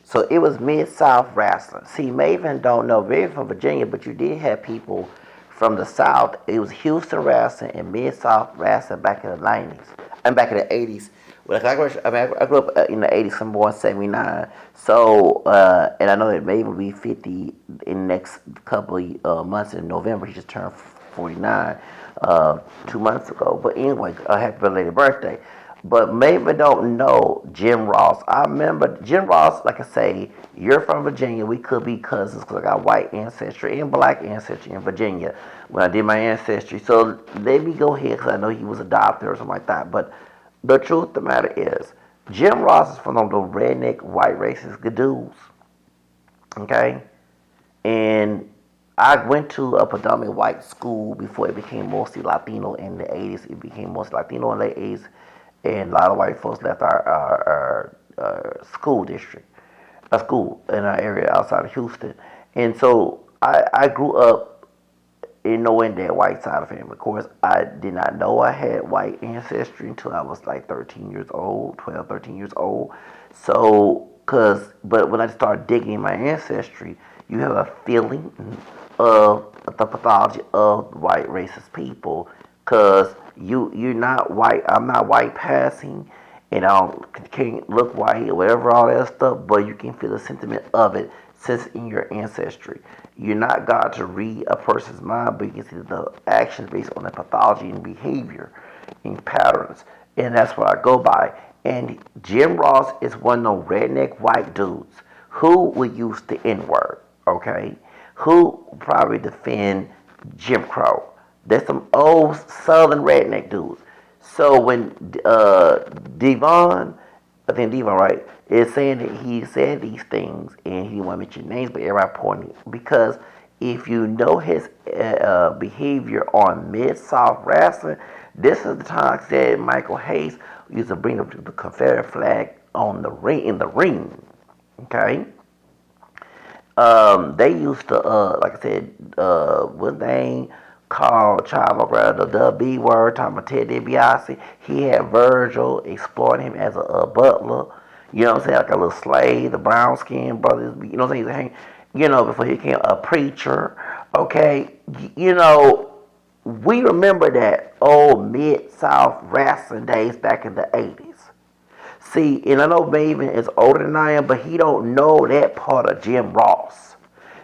So it was Mid-South wrestling. See, Maven don't know, Maven from Virginia, but you did have people from the South. It was Houston wrestling and Mid-South wrestling back in the 90s. And back in the 80s. Well, I grew up in the 80s, I'm born 79. So, and I know that Maven will be 50 in the next couple of months in November. He just turned 49 2 months ago. But anyway, happy belated birthday. But maybe don't know Jim Ross. I remember Jim Ross, like I say, you're from Virginia. We could be cousins because I got white ancestry and black ancestry in Virginia when I did my ancestry. So let me go ahead because I know he was adopted or something like that. But the truth of the matter is, Jim Ross is from the redneck white racist dudes. Okay? And I went to a predominantly white school before it became mostly Latino in the 80s. It became mostly Latino in the late 80s. And a lot of white folks left our school district, a school in our area outside of Houston. And so I grew up in knowing that white side of the family. Of course, I did not know I had white ancestry until I was like 13 years old, 12, 13 years old. So, but when I started digging my ancestry, you have a feeling of the pathology of white racist people, because you're not white. I'm not white passing, and can't look white or whatever all that stuff, but you can feel the sentiment of it since in your ancestry. You're not God to read a person's mind, but you can see the actions based on the pathology and behavior and patterns, and that's what I go by. And Jim Ross is one of those redneck white dudes who would use the N word, okay? Who probably defend Jim Crow. There's some old southern redneck dudes. So when Devon, I think Devon, right, is saying that he said these things and he didn't want to mention names, but everybody pointing because if you know his behavior on Mid-South wrestling, this is the time I said Michael Hayes used to bring the Confederate flag on the ring in the ring. Okay, they used to, like I said, what's name called Chavo Guerrero, the B word, talking about Ted DiBiase. He had Virgil exploiting him as a butler. You know what I'm saying? Like a little slave, the brown skinned brothers. You know what I'm saying? Before he became a preacher. Okay, we remember that old Mid South wrestling days back in the 80s. See, and I know Maven is older than I am, but he don't know that part of Jim Ross.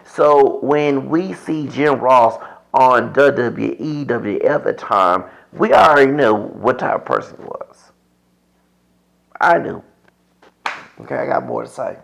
So when we see Jim Ross on WWE, WWF at the time, we already knew what type of person he was. I knew. Okay, I got more to say.